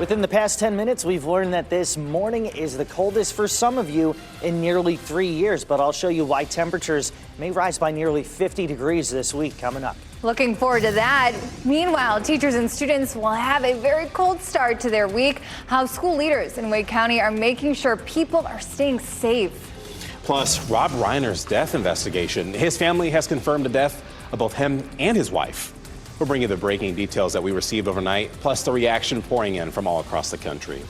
Within the past 10 minutes, we've learned that this morning is the coldest for some of you in nearly 3 years, but I'll show you why temperatures may rise by nearly 50 degrees this week coming up. Looking forward to that. Meanwhile, teachers and students will have a very cold start to their week. How school leaders in Wake County are making sure people are staying safe. Plus, Rob Reiner's death investigation. His family has confirmed the death of both him and his wife. We'll bring you the breaking details that we received overnight, plus the reaction pouring in from all across the country.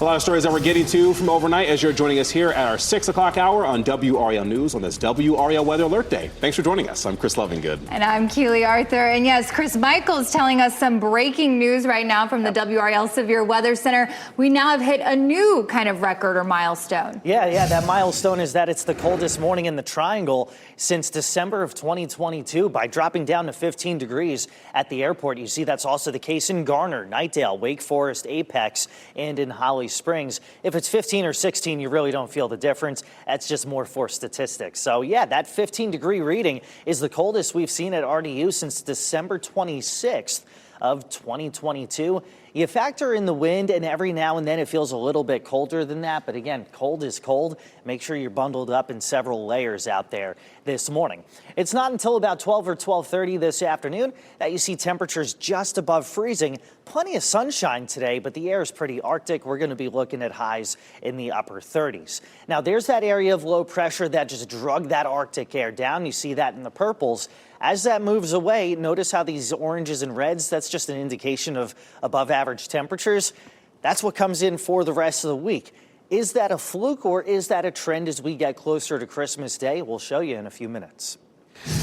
A lot of stories that we're getting to from overnight as you're joining us here at our 6 o'clock hour on WRAL News on this WRAL Weather Alert Day. Thanks for joining us. I'm Chris Lovingood. And I'm Keely Arthur. And yes, Chris Michael's telling us some breaking news right now from the WRAL Severe Weather Center. We now have hit a new kind of record or milestone. Yeah, that milestone is that it's the coldest morning in the Triangle since December of 2022 by dropping down to 15 degrees at the airport. You see that's also the case in Garner, Knightdale, Wake Forest, Apex, and in Holly Springs. If it's 15 or 16, you really don't feel the difference. That's just more for statistics. So yeah, that 15-degree reading is the coldest we've seen at RDU since December 26th of 2022. You factor in the wind, and every now and then it feels a little bit colder than that. But again, cold is cold. Make sure you're bundled up in several layers out there this morning. It's not until about 12 or 12:30 this afternoon that you see temperatures just above freezing. Plenty of sunshine today, but the air is pretty Arctic. We're going to be looking at highs in the upper 30s. Now, there's that area of low pressure that just drug that Arctic air down. You see that in the purples. As that moves away, notice how these oranges and reds, that's just an indication of above average temperatures. That's what comes in for the rest of the week. Is that a fluke or is that a trend as we get closer to Christmas Day? We'll show you in a few minutes.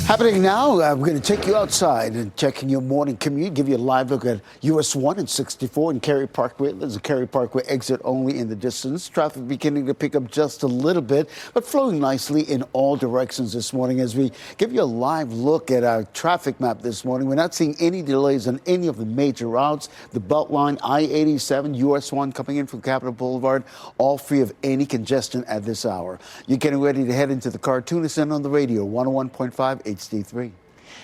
Happening now, I'm going to take you outside and checking your morning commute, give you a live look at US 1 and 64 in Cary Parkway. There's a Cary Parkway exit only in the distance. Traffic beginning to pick up just a little bit, but flowing nicely in all directions this morning as we give you a live look at our traffic map this morning. We're not seeing any delays on any of the major routes. The Beltline, I-87, US 1 coming in from Capitol Boulevard, all free of any congestion at this hour. You're getting ready to head into the car. Tune us in on the radio, 101.5 HD3.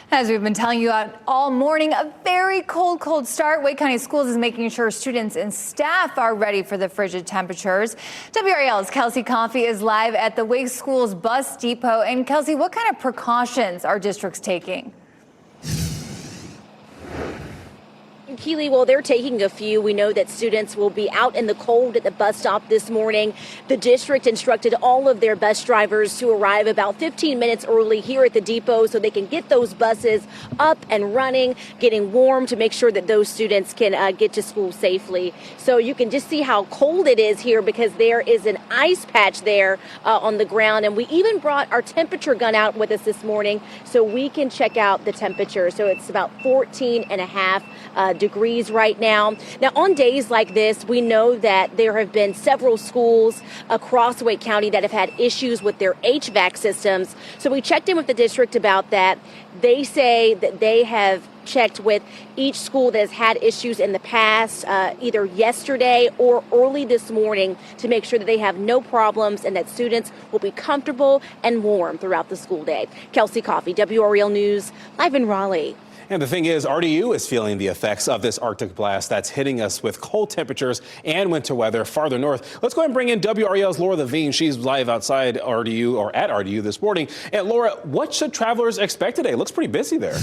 As we've been telling you all morning, a very cold start. Wake County Schools is making sure students and staff are ready for the frigid temperatures. WRAL's Kelsey Coffey is live at the Wake Schools bus depot. And Kelsey, what kind of precautions are districts taking? Keely, well, they're taking a few. We know that students will be out in the cold at the bus stop this morning. The district instructed all of their bus drivers to arrive about 15 minutes early here at the depot so they can get those buses up and running, getting warm to make sure that those students can get to school safely. So you can just see how cold it is here because there is an ice patch there on the ground. And we even brought our temperature gun out with us this morning so we can check out the temperature. So it's about 14 and a half degrees right now. Now, on days like this, we know that there have been several schools across Wake County that have had issues with their HVAC systems. So we checked in with the district about that. They say that they have checked with each school that has had issues in the past, either yesterday or early this morning, to make sure that they have no problems and that students will be comfortable and warm throughout the school day. Kelsey Coffey, WRAL News, live in Raleigh. And the thing is, RDU is feeling the effects of this Arctic blast that's hitting us with cold temperatures and winter weather farther north. Let's go ahead and bring in WRAL's Laura Levine. She's live outside RDU or at RDU this morning. And Laura, what should travelers expect today? It looks pretty busy there.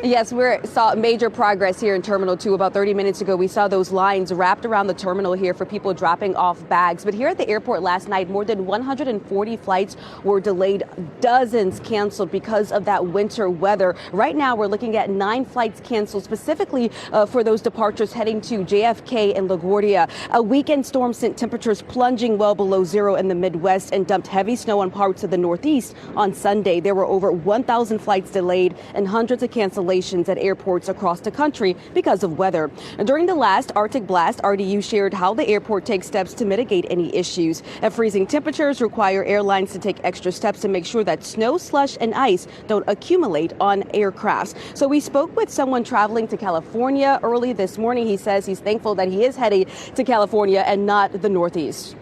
Yes, we saw major progress here in Terminal 2. About 30 minutes ago, we saw those lines wrapped around the terminal here for people dropping off bags. But here at the airport last night, more than 140 flights were delayed, dozens canceled because of that winter weather. Right now, we're looking at 9 flights canceled, specifically for those departures heading to JFK and LaGuardia. A weekend storm sent temperatures plunging well below zero in the Midwest and dumped heavy snow on parts of the Northeast. On Sunday, there were over 1,000 flights delayed and hundreds of cancellations at airports across the country because of weather. During the last Arctic blast, RDU shared how the airport takes steps to mitigate any issues. Freezing temperatures require airlines to take extra steps to make sure that snow, slush, and ice don't accumulate on aircrafts. So we spoke with someone traveling to California early this morning. He says he's thankful that he is heading to California and not the Northeast.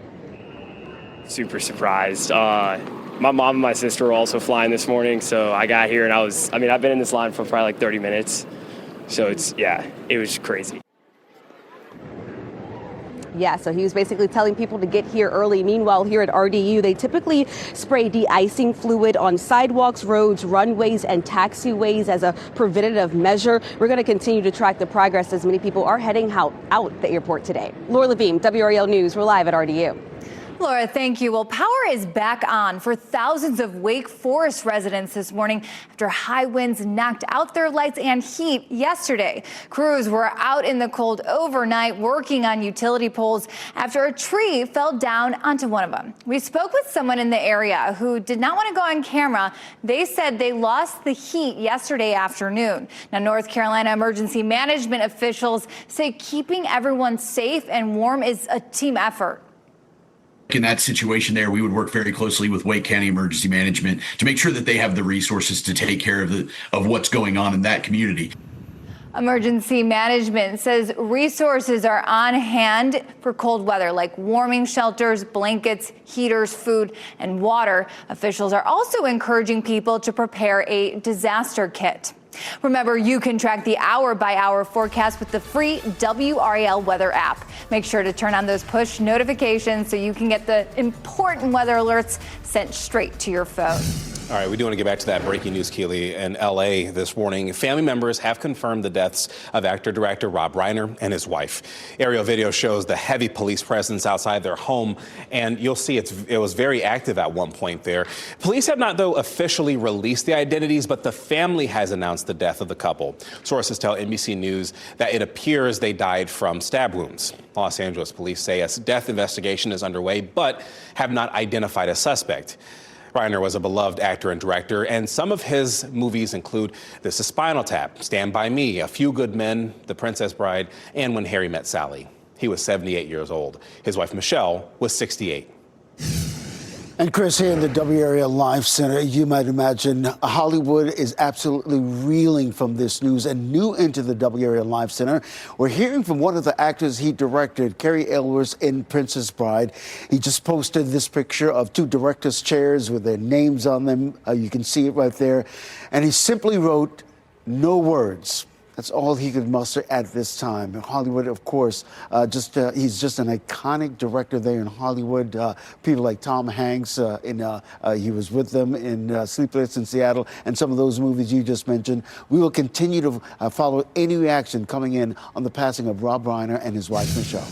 Super surprised. My mom and my sister were also flying this morning, so I got here and I've been in this line for probably like 30 minutes. So it was crazy. Yeah, so he was basically telling people to get here early. Meanwhile, here at RDU, they typically spray de-icing fluid on sidewalks, roads, runways, and taxiways as a preventative measure. We're going to continue to track the progress as many people are heading out the airport today. Laura Levine, WRAL News. We're live at RDU. Laura, thank you. Well, power is back on for thousands of Wake Forest residents this morning after high winds knocked out their lights and heat yesterday. Crews were out in the cold overnight working on utility poles after a tree fell down onto one of them. We spoke with someone in the area who did not want to go on camera. They said they lost the heat yesterday afternoon. Now, North Carolina emergency management officials say keeping everyone safe and warm is a team effort. In that situation there, we would work very closely with Wake County Emergency Management to make sure that they have the resources to take care of what's going on in that community. Emergency management says resources are on hand for cold weather, like warming shelters, blankets, heaters, food, and water. Officials are also encouraging people to prepare a disaster kit. Remember, you can track the hour-by-hour forecast with the free WRAL weather app. Make sure to turn on those push notifications so you can get the important weather alerts sent straight to your phone. All right, we do want to get back to that breaking news, Keely. In L.A. this morning, family members have confirmed the deaths of actor-director Rob Reiner and his wife. Aerial video shows the heavy police presence outside their home, and you'll see it was very active at one point there. Police have not, though, officially released the identities, but the family has announced the death of the couple. Sources tell NBC News that it appears they died from stab wounds. Los Angeles police say a death investigation is underway, but have not identified a suspect. Reiner was a beloved actor and director, and some of his movies include This is Spinal Tap, Stand By Me, A Few Good Men, The Princess Bride, and When Harry Met Sally. He was 78 years old. His wife, Michelle, was 68. And Chris, here in the WRAL Live Center, you might imagine Hollywood is absolutely reeling from this news. And new into the WRAL Live Center, we're hearing from one of the actors he directed, Carrie Elwes in Princess Bride. He just posted this picture of two directors' chairs with their names on them. You can see it right there. And he simply wrote, "No words." That's all he could muster at this time. Hollywood, of course, he's just an iconic director there in Hollywood. People like Tom Hanks, he was with them in Sleepless in Seattle and some of those movies you just mentioned. We will continue to follow any reaction coming in on the passing of Rob Reiner and his wife, Michelle.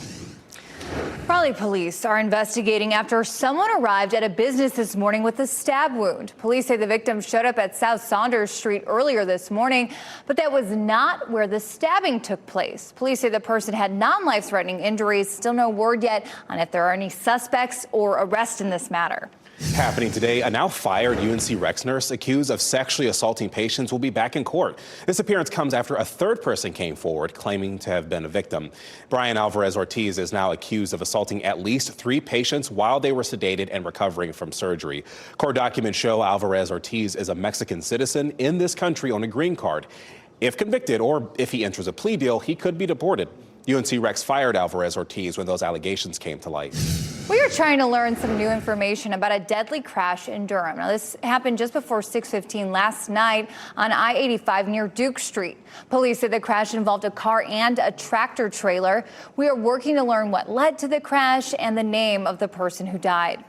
Raleigh police are investigating after someone arrived at a business this morning with a stab wound. Police say the victim showed up at South Saunders Street earlier this morning, but that was not where the stabbing took place. Police say the person had non-life-threatening injuries. Still no word yet on if there are any suspects or arrests in this matter. Happening today, a now fired UNC Rex nurse accused of sexually assaulting patients will be back in court. This appearance comes after a third person came forward claiming to have been a victim. Brian Alvarez Ortiz is now accused of assaulting at least 3 patients while they were sedated and recovering from surgery. Court documents show Alvarez Ortiz is a Mexican citizen in this country on a green card. If convicted or if he enters a plea deal, he could be deported. UNC Rex fired Alvarez Ortiz when those allegations came to light. We are trying to learn some new information about a deadly crash in Durham. Now, this happened just before 6:15 last night on I-85 near Duke Street. Police said the crash involved a car and a tractor trailer. We are working to learn what led to the crash and the name of the person who died.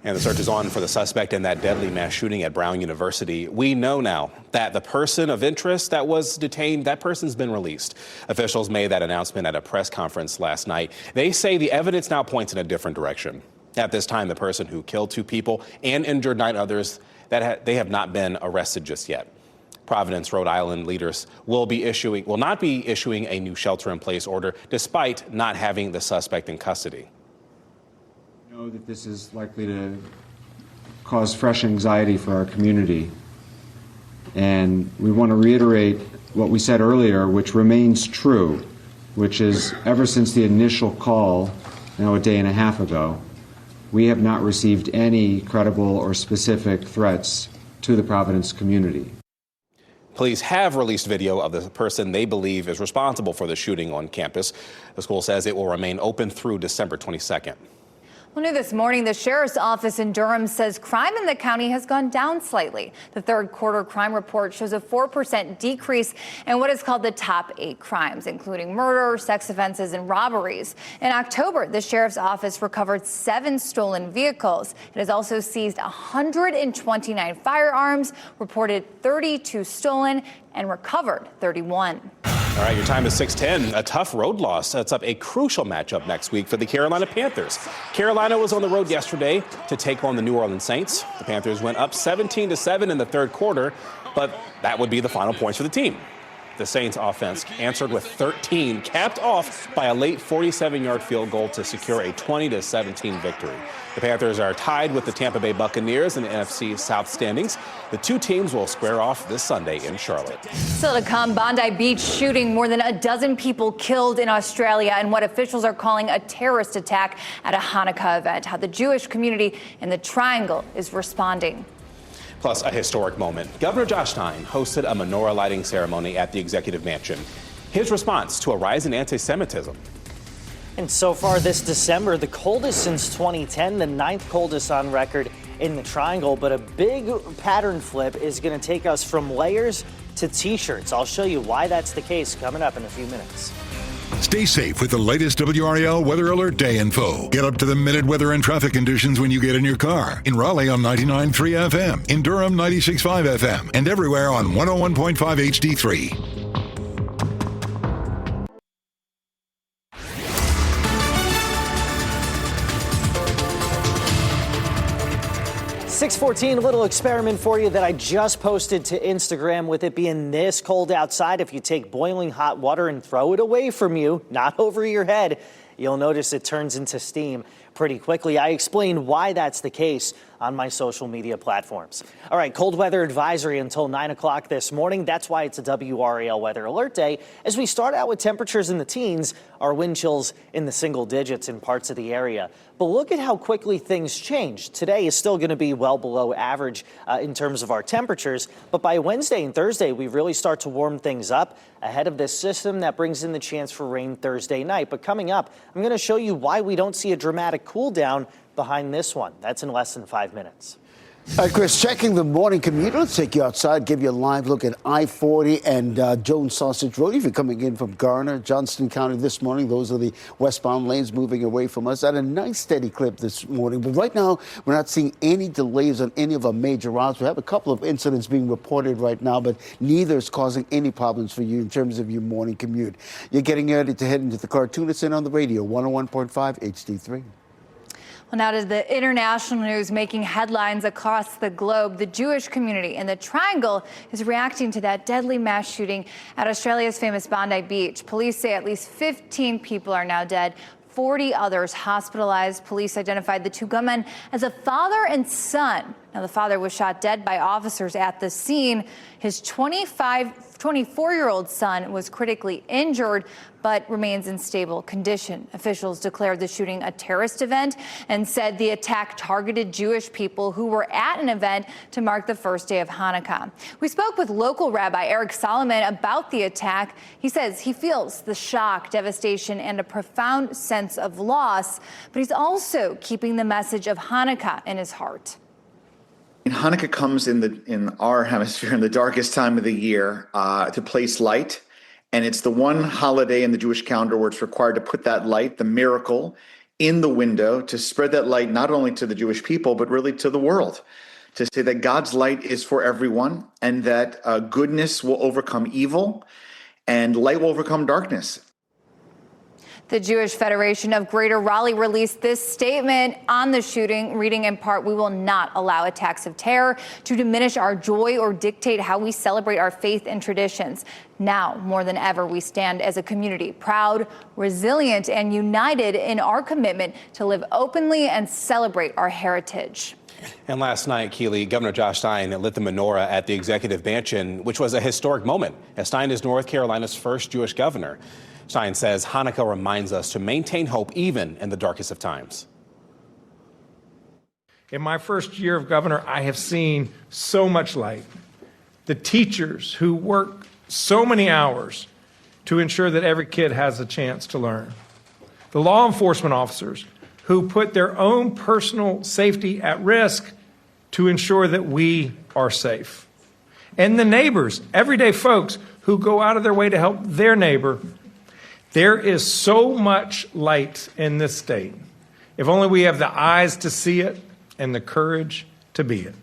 And the search is on for the suspect in that deadly mass shooting at Brown University. We know now that the person of interest that was detained, that person's been released. Officials made that announcement at a press conference last night. They say the evidence now points in a different direction. At this time, the person who killed 2 people and injured 9 others, they have not been arrested just yet. Providence, Rhode Island leaders will not be issuing a new shelter-in-place order, despite not having the suspect in custody. Know that this is likely to cause fresh anxiety for our community. And we want to reiterate what we said earlier, which remains true, which is ever since the initial call, now a day and a half ago, we have not received any credible or specific threats to the Providence community. Police have released video of the person they believe is responsible for the shooting on campus. The school says it will remain open through December 22nd. Well, new this morning, the sheriff's office in Durham says crime in the county has gone down slightly. The third quarter crime report shows a 4% decrease in what is called the top 8 crimes, including murder, sex offenses, and robberies. In October, the sheriff's office recovered 7 stolen vehicles. It has also seized 129 firearms, reported 32 stolen, and recovered 31. All right, your time is 6:10. A tough road loss sets up a crucial matchup next week for the Carolina Panthers. Carolina was on the road yesterday to take on the New Orleans Saints. The Panthers went up 17-7 in the third quarter, but that would be the final points for the team. The Saints offense answered with 13, capped off by a late 47-yard field goal to secure a 20-17 victory. The Panthers are tied with the Tampa Bay Buccaneers in the NFC South standings. The two teams will square off this Sunday in Charlotte. Still to come, Bondi Beach shooting, more than a dozen people killed in Australia, and what officials are calling a terrorist attack at a Hanukkah event. How the Jewish community in the Triangle is responding. Plus, a historic moment. Governor Josh Stein hosted a menorah lighting ceremony at the Executive Mansion. His response to a rise in anti-Semitism. And so far this December, the coldest since 2010, the 9th coldest on record in the Triangle. But a big pattern flip is going to take us from layers to T-shirts. I'll show you why that's the case coming up in a few minutes. Stay safe with the latest WRAL Weather Alert Day info. Get up to the minute weather and traffic conditions when you get in your car. In Raleigh on 99.3 FM, in Durham 96.5 FM, and everywhere on 101.5 HD3. 6:14, a little experiment for you that I just posted to Instagram. With it being this cold outside, if you take boiling hot water and throw it away from you, not over your head, you'll notice it turns into steam pretty quickly. I explained why that's the case on my social media platforms. All right, cold weather advisory until 9 o'clock this morning. That's why it's a WRAL Weather Alert Day. As we start out with temperatures in the teens, our wind chills in the single digits in parts of the area. But look at how quickly things change. Today is still going to be well below average in terms of our temperatures. But by Wednesday and Thursday, we really start to warm things up ahead of this system that brings in the chance for rain Thursday night. But coming up, I'm going to show you why we don't see a dramatic cool down behind this one. That's in less than 5 minutes. All right, Chris, checking the morning commute. Let's take you outside, give you a live look at I-40 and Jones Sausage Road. If you're coming in from Garner, Johnston County this morning, those are the westbound lanes moving away from us at a nice steady clip this morning. But right now, we're not seeing any delays on any of our major routes. We have a couple of incidents being reported right now, but neither is causing any problems for you in terms of your morning commute. You're getting ready to head into the car. Tune us in on the radio, 101.5 HD3. Well, now to the international news making headlines across the globe. The Jewish community in the Triangle is reacting to that deadly mass shooting at Australia's famous Bondi Beach. Police say at least 15 people are now dead, 40 others hospitalized. Police identified the two gunmen as a father and son. Now, the father was shot dead by officers at the scene. His 24-year-old son was critically injured, but remains in stable condition. Officials declared the shooting a terrorist event and said the attack targeted Jewish people who were at an event to mark the first day of Hanukkah. We spoke with local Rabbi Eric Solomon about the attack. He says he feels the shock, devastation, and a profound sense of loss, but he's also keeping the message of Hanukkah in his heart. Hanukkah comes in our hemisphere in the darkest time of the year to place light. And it's the one holiday in the Jewish calendar where it's required to put that light, the miracle, in the window to spread that light not only to the Jewish people, but really to the world. To say that God's light is for everyone and that goodness will overcome evil and light will overcome darkness. The Jewish Federation of Greater Raleigh released this statement on the shooting, reading in part, "We will not allow attacks of terror to diminish our joy or dictate how we celebrate our faith and traditions. Now, more than ever, we stand as a community, proud, resilient, and united in our commitment to live openly and celebrate our heritage." And last night, Keely, Governor Josh Stein lit the menorah at the Executive Mansion, which was a historic moment, as Stein is North Carolina's first Jewish governor. Stein says Hanukkah reminds us to maintain hope even in the darkest of times. In my first year of governor, I have seen so much light. The teachers who work so many hours to ensure that every kid has a chance to learn. The law enforcement officers who put their own personal safety at risk to ensure that we are safe. And the neighbors, everyday folks who go out of their way to help their neighbor. There is so much light in this state. If only we have the eyes to see it and the courage to be it.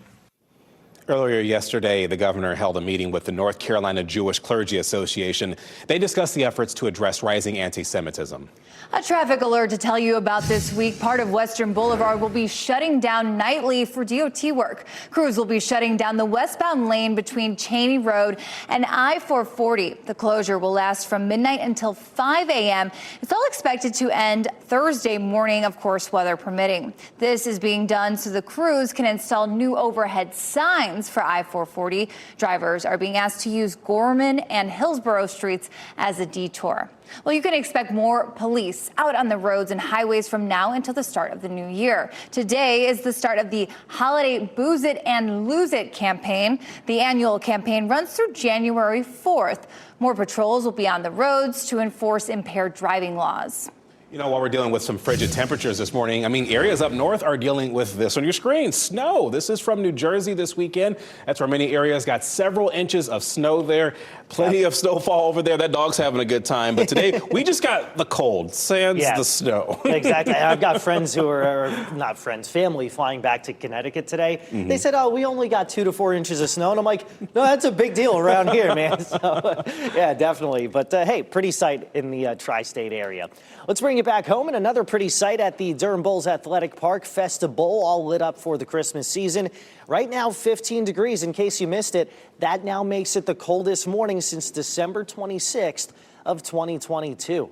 Earlier yesterday, the governor held a meeting with the North Carolina Jewish Clergy Association. They discussed the efforts to address rising anti-Semitism. A traffic alert to tell you about this week. Part of Western Boulevard will be shutting down nightly for DOT work. Crews will be shutting down the westbound lane between Cheney Road and I-440. The closure will last from midnight until 5 a.m. It's all expected to end Thursday morning, of course, weather permitting. This is being done so the crews can install new overhead signs for I-440. Drivers are being asked to use Gorman and Hillsborough streets as a detour. Well, you can expect more police out on the roads and highways from now until the start of the new year. Today is the start of the holiday Booze It and Lose It campaign. The annual campaign runs through January 4th. More patrols will be on the roads to enforce impaired driving laws. You know, while we're dealing with some frigid temperatures this morning, I mean, areas up north are dealing with this on your screen. Snow. This is from New Jersey this weekend. That's where many areas got several inches of snow there. Plenty of snowfall over there. That dog's having a good time. But today, we just got the cold, sans the snow. Exactly. I've got friends who are, not friends, family flying back to Connecticut today. Mm-hmm. They said, oh, we only got 2 to 4 inches of snow. And I'm like, no, that's a big deal around here, man. So, yeah, definitely. But hey, pretty sight in the tri-state area. Let's bring it back home, and another pretty sight at the Durham Bulls Athletic Park. Festa Bowl all lit up for the Christmas season. Right now, 15 degrees. In case you missed it, that now makes it the coldest morning since December 26th of 2022.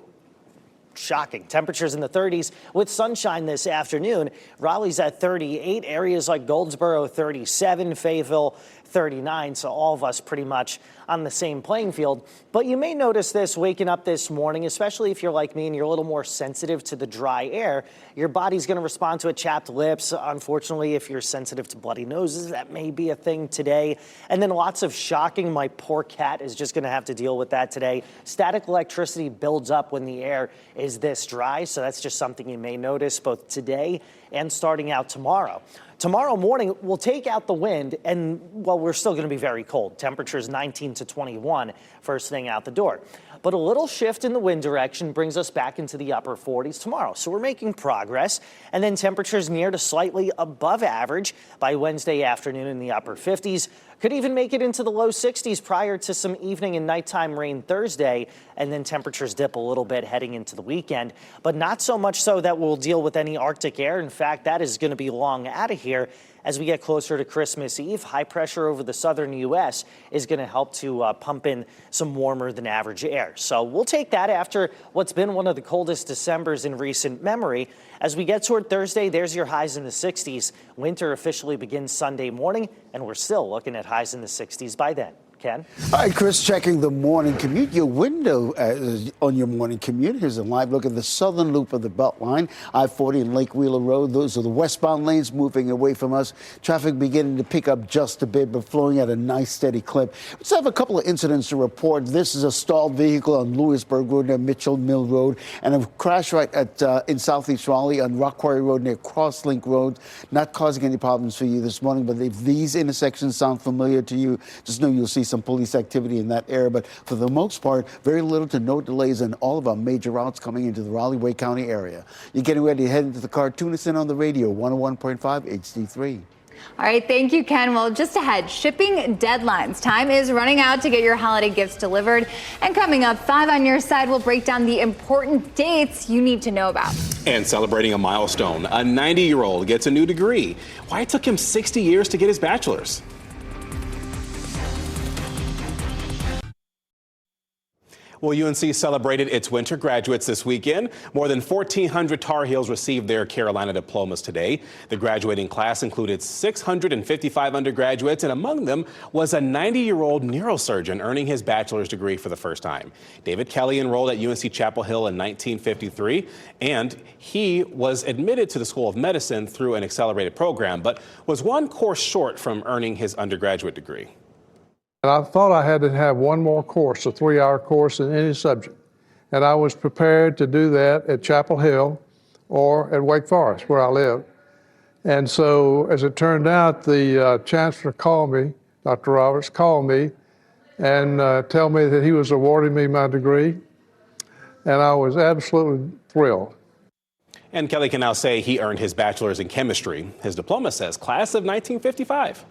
Shocking. Temperatures in the 30s with sunshine this afternoon. Raleigh's at 38. Areas like Goldsboro, 37. Fayetteville, 39. So all of us pretty much on the same playing field. But you may notice this waking up this morning, especially if you're like me and you're a little more sensitive to the dry air. Your body's going to respond to it. Chapped lips. Unfortunately, if you're sensitive to bloody noses, that may be a thing today. And then lots of shocking. My poor cat is just going to have to deal with that today. Static electricity builds up when the air is this dry. So that's just something you may notice both today and starting out tomorrow. Tomorrow morning, we'll take out the wind, and, well, we're still going to be very cold. Temperatures 19 to 21 first thing out the door. But a little shift in the wind direction brings us back into the upper 40s tomorrow. So we're making progress. And then temperatures near to slightly above average by Wednesday afternoon in the upper 50s. Could even make it into the low 60s prior to some evening and nighttime rain Thursday. And then temperatures dip a little bit heading into the weekend. But not so much so that we'll deal with any Arctic air. In fact, that is going to be long out of here. As we get closer to Christmas Eve, high pressure over the southern U.S. is going to help to pump in some warmer than average air. So we'll take that after what's been one of the coldest Decembers in recent memory. As we get toward Thursday, there's your highs in the 60s. Winter officially begins Sunday morning, and we're still looking at highs in the 60s by then. Ken? All right, Chris, checking the morning commute. Your window on your morning commute. Here's a live look at the southern loop of the Beltline. I-40 and Lake Wheeler Road. Those are the westbound lanes moving away from us. Traffic beginning to pick up just a bit, but flowing at a nice steady clip. Let's have a couple of incidents to report. This is a stalled vehicle on Lewisburg Road near Mitchell Mill Road, and a crash right at in Southeast Raleigh on Rock Quarry Road near Crosslink Road. Not causing any problems for you this morning, but if these intersections sound familiar to you, just know you'll see some police activity in that area. But for the most part, very little to no delays in all of our major routes coming into the Raleigh-Wake County area. You're getting ready to head into the car. Tune us in on the radio, 101.5 HD3. All right, thank you, Ken. Well, just ahead, shipping deadlines. Time is running out to get your holiday gifts delivered. And coming up, 5 on your side will break down the important dates you need to know about. And celebrating a milestone, a 90-year-old gets a new degree. Why it took him 60 years to get his bachelor's. Well, UNC celebrated its winter graduates this weekend. More than 1,400 Tar Heels received their Carolina diplomas today. The graduating class included 655 undergraduates, and among them was a 90-year-old neurosurgeon earning his bachelor's degree for the first time. David Kelly enrolled at UNC Chapel Hill in 1953, and he was admitted to the School of Medicine through an accelerated program, but was one course short from earning his undergraduate degree. And I thought I had to have one more course, a 3-hour course in any subject. And I was prepared to do that at Chapel Hill or at Wake Forest, where I live. And so, as it turned out, the chancellor called me, Dr. Roberts called me, and tell me that he was awarding me my degree, and I was absolutely thrilled. And Kelly can now say he earned his bachelor's in chemistry. His diploma says class of 1955.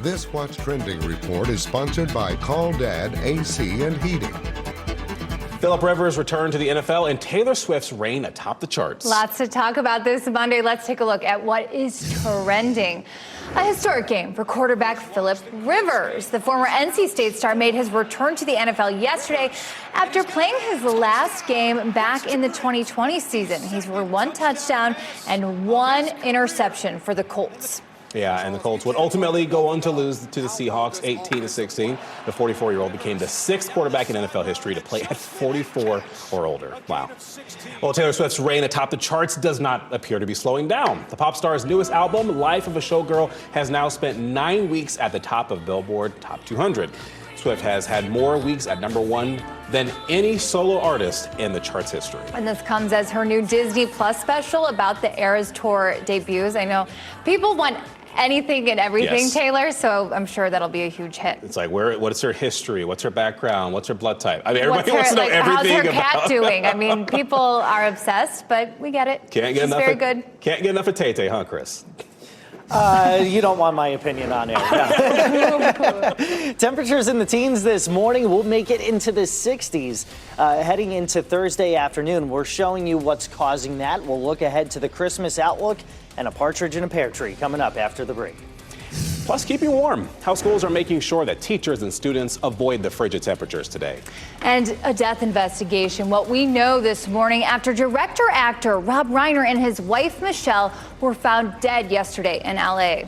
This What's Trending report is sponsored by Call Dad AC and Heating. Phillip Rivers returned to the NFL and Taylor Swift's reign atop the charts. Lots to talk about this Monday. Let's take a look at what is trending. A historic game for quarterback Phillip Rivers. The former NC State star made his return to the NFL yesterday after playing his last game back in the 2020 season. He scored 1 touchdown and 1 interception for the Colts. Yeah, and the Colts would ultimately go on to lose to the Seahawks 18-16. The 44-year-old became the 6th quarterback in NFL history to play at 44 or older. Wow. Well, Taylor Swift's reign atop the charts does not appear to be slowing down. The pop star's newest album, Life of a Showgirl, has now spent 9 weeks at the top of Billboard Top 200. Swift has had more weeks at #1 than any solo artist in the chart's history. And this comes as her new Disney Plus special about the Eras Tour debuts. I know people want anything and everything, Yes. Taylor, so I'm sure that'll be a huge hit. It's like, what's her history? What's her background? What's her blood type? I mean, everybody What's wants to know everything how's her about cat doing? I mean, people are obsessed, but we get it. She's very good. Can't get enough of Tay-Tay, huh, Chris? You don't want my opinion on it. No. Temperatures in the teens this morning will make it into the 60s. Heading into Thursday afternoon, we're showing you what's causing that. We'll look ahead to the Christmas outlook and a partridge in a pear tree coming up after the break. Plus, keep you warm. How schools are making sure that teachers and students avoid the frigid temperatures today. And a death investigation. What we know this morning after director-actor Rob Reiner and his wife Michelle were found dead yesterday in LA.